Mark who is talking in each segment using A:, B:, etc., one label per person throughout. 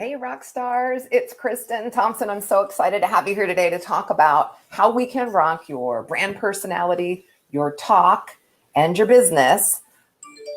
A: Hey, rock stars, it's Kristin Thompson. I'm so excited to have you here today to talk about how we can rock your brand personality, your talk, and your business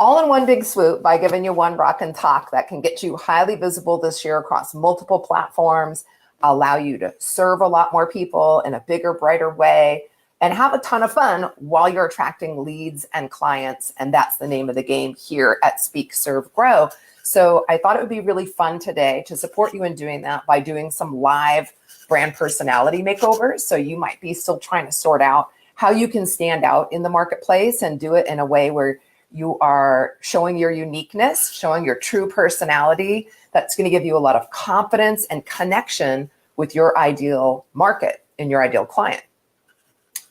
A: all in one big swoop by giving you one rock and talk that can get you highly visible this year across multiple platforms, allow you to serve a lot more people in a bigger, brighter way, and have a ton of fun while you're attracting leads and clients. And that's the name of the game here at Speak, Serve, Grow. So I thought it would be really fun today to support you in doing that by doing some live brand personality makeovers. So you might be still trying to sort out how you can stand out in the marketplace and do it in a way where you are showing your uniqueness, showing your true personality. That's going to give you a lot of confidence and connection with your ideal market and your ideal client.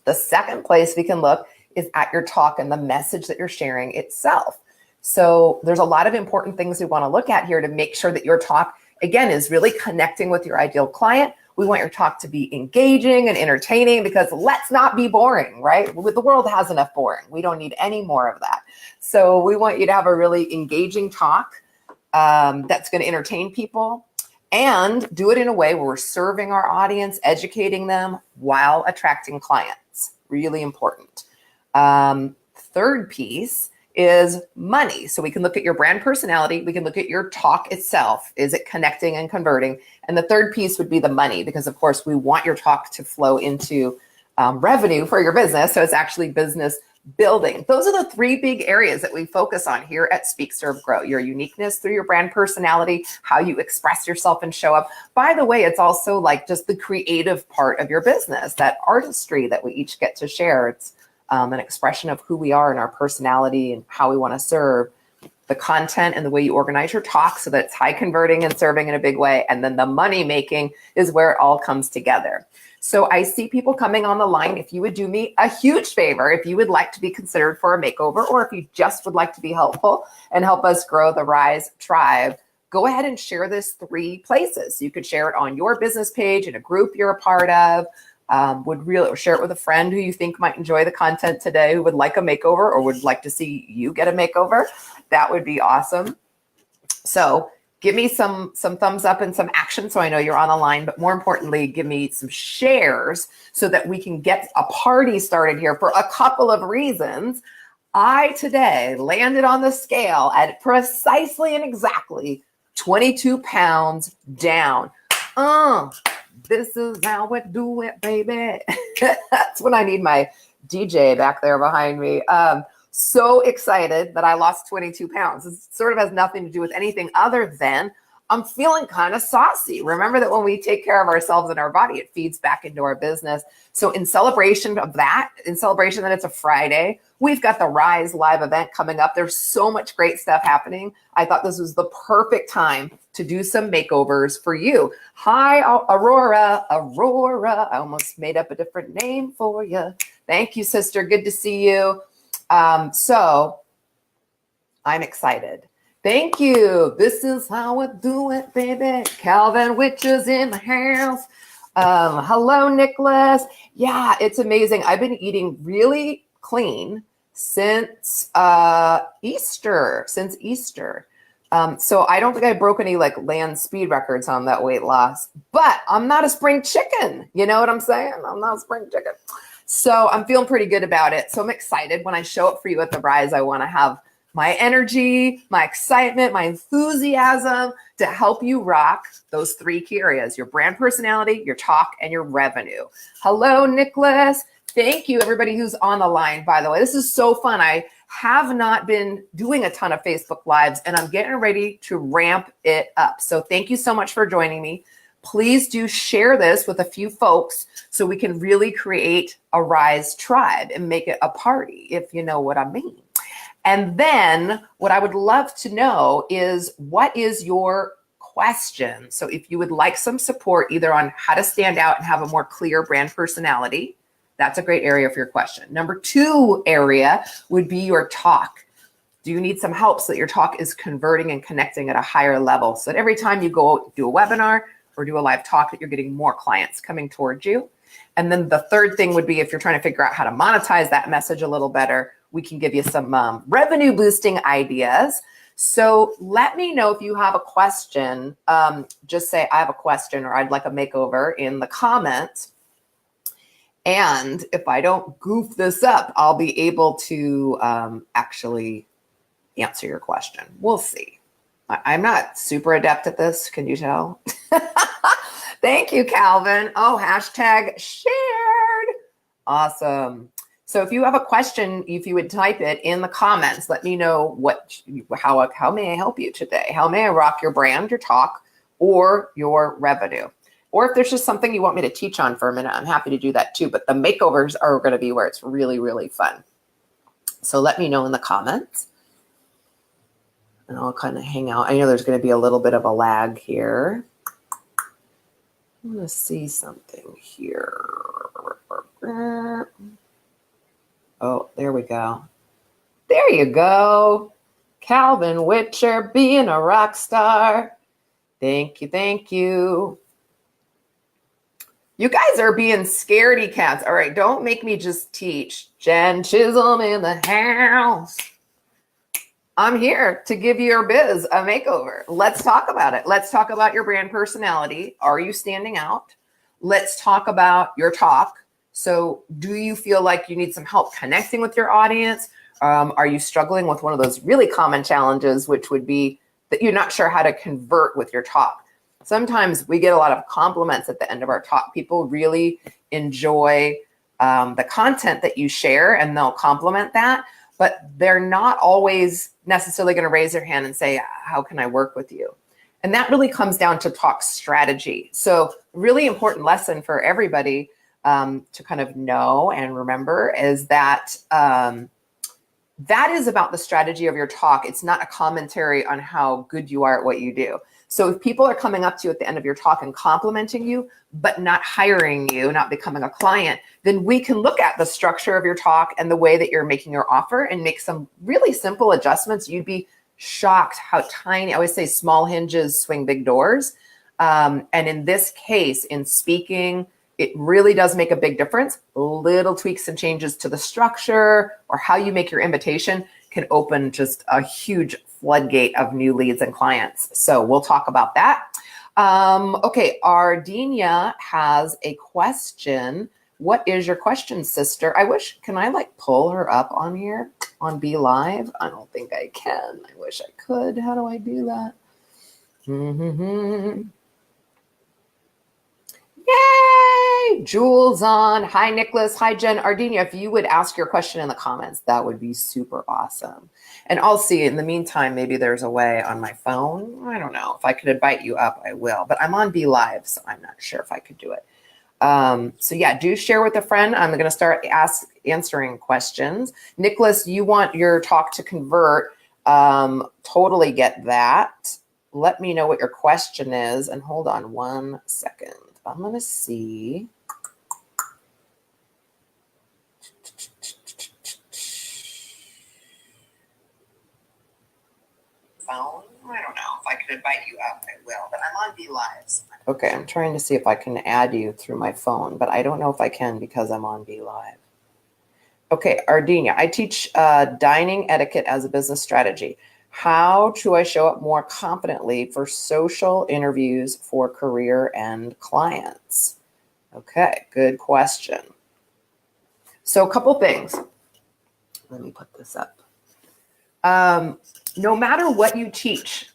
A: The second place we can look is at your talk and the message that you're sharing itself. So there's a lot of important things we want to look at here to make sure that your talk, again, is really connecting with your ideal client. We want your talk to be engaging and entertaining because let's not be boring, right? The world has enough boring. We don't need any more of that. So we want you to have a really engaging talk that's going to entertain people and do it in a way where we're serving our audience, educating them while attracting clients. Really important. Third piece is money. So we can look at your brand personality. We can look at your talk itself. Is it connecting and converting? And the third piece would be the money, because of course we want your talk to flow into revenue for your business. So it's actually business building. Those are the three big areas that we focus on here at Speak, Serve, Grow. Your uniqueness through your brand personality, how you express yourself and show up. By the way, it's also like just the creative part of your business, that artistry that we each get to share. It's an expression of who we are and our personality and how we want to serve. The content and the way you organize your talk so that it's high converting and serving in a big way. And then the money making is where it all comes together. So I see people coming on the line. If you would do me a huge favor, if you would like to be considered for a makeover, or if you just would like to be helpful and help us grow the Rise Tribe, go ahead and share this 3 places. You could share it on your business page in a group you're a part of. Would really share it with a friend who you think might enjoy the content today, who would like a makeover or would like to see you get a makeover. That would be awesome. So give me some thumbs up and some action so I know you're on the line, but more importantly, give me some shares so that we can get a party started here for a couple of reasons. I today landed on the scale at precisely and exactly 22 pounds down. This is how we do it, baby. That's when I need my DJ back there behind me. So excited that I lost 22 pounds. It sort of has nothing to do with anything other than I'm feeling kind of saucy. Remember that when we take care of ourselves and our body, it feeds back into our business. So in celebration of that, in celebration that it's a Friday, we've got the Rise Live event coming up. There's so much great stuff happening. I thought this was the perfect time to do some makeovers for you. Hi, Aurora. I almost made up a different name for you. Thank you, sister. Good to see you. So I'm excited. Thank you. This is how we do it, baby. Calvin Witches in the house. Hello, Nicholas. Yeah, it's amazing. I've been eating really clean since Easter. So I don't think I broke any like land speed records on that weight loss, but I'm not a spring chicken. You know what I'm saying? I'm not a spring chicken. So I'm feeling pretty good about it. So I'm excited when I show up for you at the Rise. I want to have my energy, my excitement, my enthusiasm to help you rock those 3 key areas: your brand personality, your talk, and your revenue. Hello, Nicholas. Thank you, everybody who's on the line, by the way. This is so fun. I have not been doing a ton of Facebook Lives, and I'm getting ready to ramp it up. So thank you so much for joining me. Please do share this with a few folks so we can really create a Rise Tribe and make it a party, if you know what I mean. And then what I would love to know is, what is your question? So if you would like some support either on how to stand out and have a more clear brand personality, that's a great area for your question. Number 2 area would be your talk. Do you need some help so that your talk is converting and connecting at a higher level, so that every time you go do a webinar or do a live talk that you're getting more clients coming towards you? And then the third thing would be, if you're trying to figure out how to monetize that message a little better, we can give you some revenue boosting ideas. So let me know if you have a question. Just say, I have a question, or I'd like a makeover in the comments. And if I don't goof this up, I'll be able to actually answer your question. We'll see. I'm not super adept at this. Can you tell? Thank you, Calvin. Oh, hashtag shared. Awesome. So if you have a question, if you would type it in the comments, let me know how may I help you today? How may I rock your brand, your talk, or your revenue? Or if there's just something you want me to teach on for a minute, I'm happy to do that too. But the makeovers are going to be where it's really, really fun. So let me know in the comments. And I'll kind of hang out. I know there's going to be a little bit of a lag here. I'm going to see something here. Oh, there we go. There you go. Calvin Witcher, being a rock star. Thank you, thank you. You guys are being scaredy cats. All right, don't make me just teach. Jen Chisholm in the house. I'm here to give your biz a makeover. Let's talk about it. Let's talk about your brand personality. Are you standing out? Let's talk about your talk. So do you feel like you need some help connecting with your audience? Are you struggling with one of those really common challenges, which would be that you're not sure how to convert with your talk? Sometimes we get a lot of compliments at the end of our talk. People really enjoy the content that you share, and they'll compliment that, but they're not always necessarily going to raise their hand and say, how can I work with you? And that really comes down to talk strategy. So really important lesson for everybody to kind of know and remember is that that is about the strategy of your talk. It's not a commentary on how good you are at what you do. So if people are coming up to you at the end of your talk and complimenting you, but not hiring you, not becoming a client, then we can look at the structure of your talk and the way that you're making your offer and make some really simple adjustments. You'd be shocked how tiny, I always say small hinges swing big doors. And in this case, in speaking, it really does make a big difference. Little tweaks and changes to the structure or how you make your invitation can open just a huge floodgate of new leads and clients. So we'll talk about that. Okay, Ardenia has a question. What is your question, sister? Can I like pull her up on here on Be Live? I don't think I can. I wish I could. How do I do that? Yay! Jules on. Hi, Nicholas. Hi, Jen. Ardenia, if you would ask your question in the comments, that would be super awesome. And I'll see. In the meantime, maybe there's a way on my phone. I don't know. If I could invite you up, I will. But I'm on Be Live, so I'm not sure if I could do it. So yeah, do share with a friend. I'm going to start answering questions. Nicholas, you want your talk to convert. Totally get that. Let me know what your question is. And hold on 1 second. I'm going to see. Phone? I don't know. If I could invite you up, I will. But I'm on Be Live. Okay, I'm trying to see if I can add you through my phone, but I don't know if I can because I'm on Be Live. Okay, Ardenia, I teach dining etiquette as a business strategy. How do I show up more confidently for social interviews for career and clients? Okay, good question. So a couple things. Let me put this up. No matter what you teach,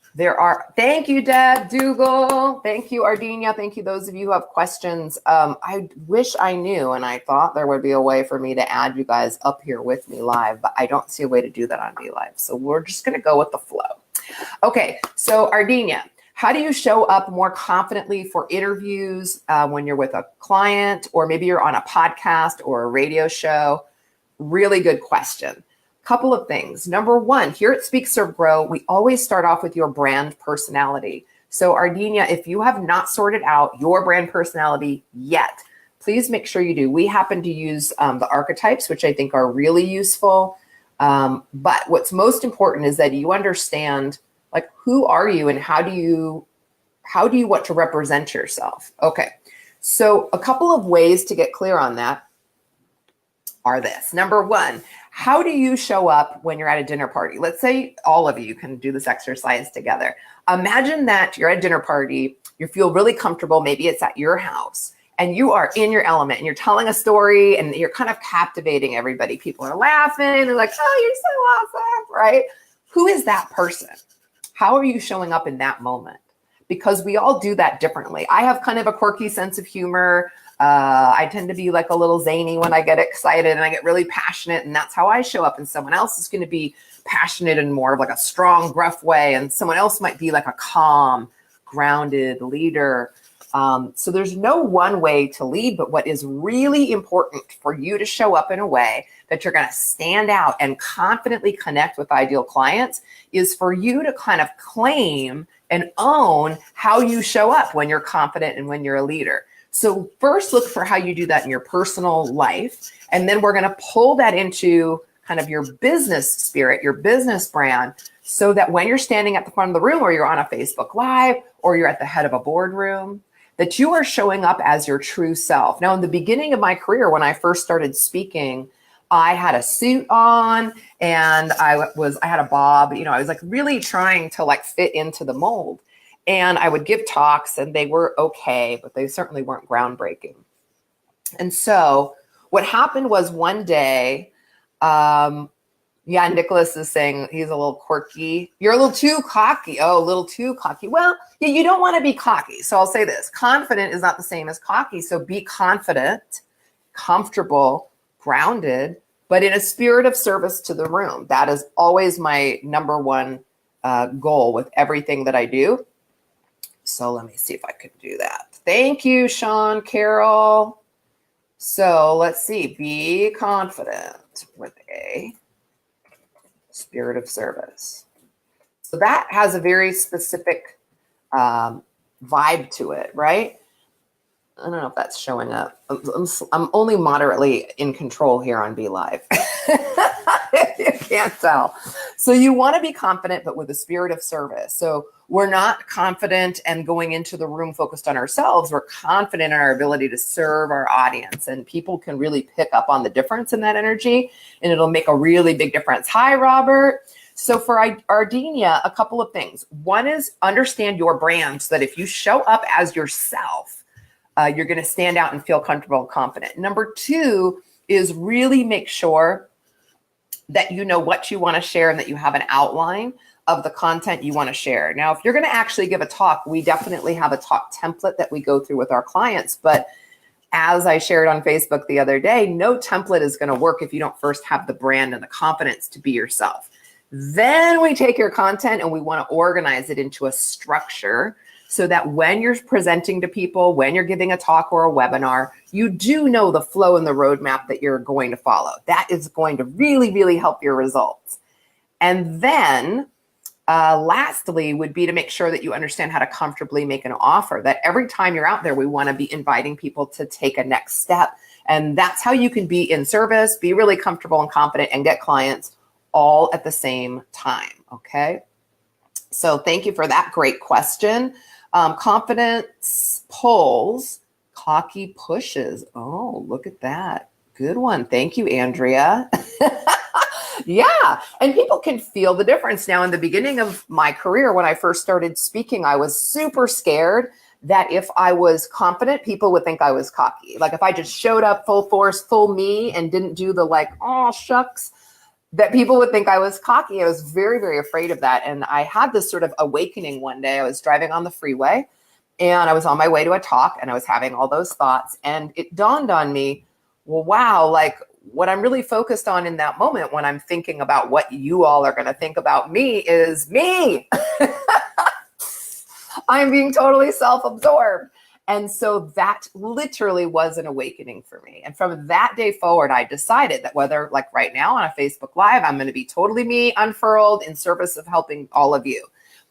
A: thank you, Deb Dougal. Thank you, Ardenia. Thank you, those of you who have questions. I wish I knew, and I thought there would be a way for me to add you guys up here with me live, but I don't see a way to do that on Be Live. So we're just going to go with the flow. Okay, so Ardenia, how do you show up more confidently for interviews when you're with a client, or maybe you're on a podcast or a radio show? Really good question. Couple of things. Number one, here at Speak, Serve, Grow, we always start off with your brand personality. So Ardenia, if you have not sorted out your brand personality yet, please make sure you do. We happen to use the archetypes, which I think are really useful. But what's most important is that you understand, like, who are you and how do you want to represent yourself? Okay. So a couple of ways to get clear on that are this. Number one, how do you show up when you're at a dinner party? Let's say all of you can do this exercise together. Imagine that you're at a dinner party, you feel really comfortable, maybe it's at your house, and you are in your element and you're telling a story and you're kind of captivating everybody. People are laughing, they're like, oh, you're so awesome, right? Who is that person? How are you showing up in that moment? Because we all do that differently. I have kind of a quirky sense of humor. I tend to be like a little zany when I get excited and I get really passionate, and that's how I show up. And someone else is going to be passionate in more of like a strong, gruff way. And someone else might be like a calm, grounded leader. So there's no one way to lead, but what is really important for you to show up in a way that you're going to stand out and confidently connect with ideal clients is for you to kind of claim and own how you show up when you're confident and when you're a leader. So first look for how you do that in your personal life. And then we're going to pull that into kind of your business spirit, your business brand, so that when you're standing at the front of the room or you're on a Facebook Live or you're at the head of a boardroom, that you are showing up as your true self. Now, in the beginning of my career, when I first started speaking, I had a suit on and I had a bob, I was like really trying to like fit into the mold. And I would give talks and they were okay, but they certainly weren't groundbreaking. And so what happened was one day, Nicholas is saying he's a little quirky. You're a little too cocky. Oh, a little too cocky. Well, yeah, you don't want to be cocky. So I'll say this, confident is not the same as cocky. So be confident, comfortable, grounded, but in a spirit of service to the room. That is always my number one goal with everything that I do. So let me see if I can do that. Thank you, Sean, Carol. So let's see, be confident with a spirit of service. So that has a very specific vibe to it, right? I don't know if that's showing up. I'm only moderately in control here on Be Live. You can't tell. So you want to be confident, but with a spirit of service. So we're not confident and going into the room focused on ourselves. We're confident in our ability to serve our audience, and people can really pick up on the difference in that energy, and it'll make a really big difference. Hi, Robert. So for Ardenia, a couple of things. One is understand your brand so that if you show up as yourself, you're going to stand out and feel comfortable and confident. Number two is really make sure that you know what you want to share and that you have an outline of the content you want to share. Now, if you're going to actually give a talk, we definitely have a talk template that we go through with our clients. But as I shared on Facebook the other day, no template is going to work if you don't first have the brand and the confidence to be yourself. Then we take your content and we want to organize it into a structure so that when you're presenting to people, when you're giving a talk or a webinar, you do know the flow and the roadmap that you're going to follow. That is going to really, really help your results. And then lastly would be to make sure that you understand how to comfortably make an offer, that every time you're out there, we want to be inviting people to take a next step. And that's how you can be in service, be really comfortable and confident, and get clients all at the same time. Okay. So thank you for that great question. Confidence pulls, cocky pushes. Oh, look at that. Good one. Thank you, Andrea. Yeah. And people can feel the difference. Now, in the beginning of my career, when I first started speaking, I was super scared that if I was confident, people would think I was cocky. Like if I just showed up full force, full me, and didn't do the like, oh, shucks, that people would think I was cocky. I was very, very afraid of that. And I had this sort of awakening one day. I was driving on the freeway and I was on my way to a talk and I was having all those thoughts. And it dawned on me, well, wow, like what I'm really focused on in that moment when I'm thinking about what you all are going to think about me is me. I'm being totally self-absorbed. And so that literally was an awakening for me. And from that day forward, I decided that whether like right now on a Facebook Live, I'm going to be totally me, unfurled, in service of helping all of you.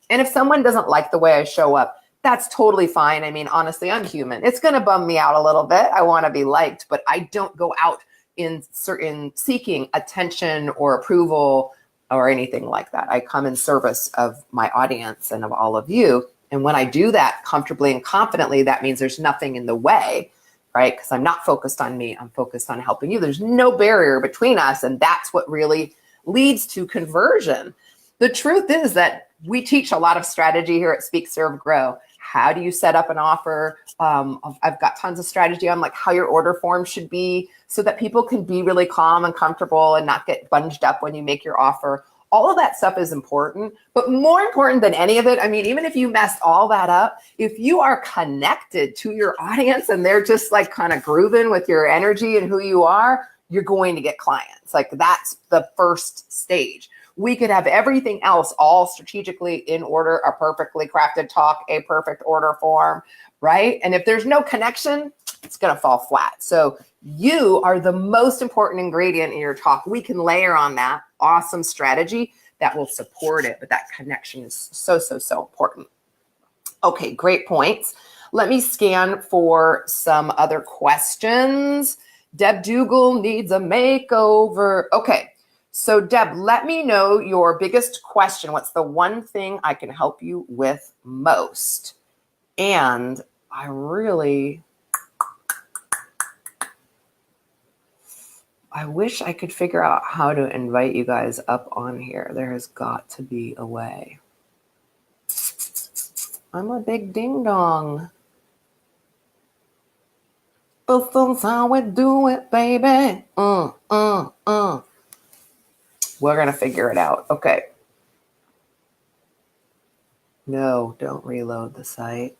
A: And if someone doesn't like the way I show up, that's totally fine. I mean, honestly, I'm human. It's going to bum me out a little bit. I want to be liked, but I don't go out in seeking attention or approval or anything like that. I come in service of my audience and of all of you. And when I do that comfortably and confidently, that means there's nothing in the way right? Because I'm not focused on me, I'm focused on helping you. There's no barrier between us, and that's what really leads to conversion. The truth is that we teach a lot of strategy here at Speak, Serve, Grow. How do you set up an offer? I've got tons of strategy on like how your order form should be so that people can be really calm and comfortable and not get bunged up when you make your offer. All of that stuff is important, but more important than any of it, I mean, even if you messed all that up, if you are connected to your audience and they're just like kind of grooving with your energy and who you are, you're going to get clients. Like that's the first stage. We could have everything else all strategically in order, a perfectly crafted talk, a perfect order form, right? And if there's no connection, it's going to fall flat. So you are the most important ingredient in your talk. We can layer on that awesome strategy that will support it, but that connection is so, so, so important. Okay, great points. Let me scan for some other questions. Deb Dougal needs a makeover. Okay. So Deb, let me know your biggest question. What's the one thing I can help you with most? And I wish I could figure out how to invite you guys up on here. There has got to be a way. I'm a big ding dong. But that's how we do it, baby. We're going to figure it out. Okay. No, don't reload the site.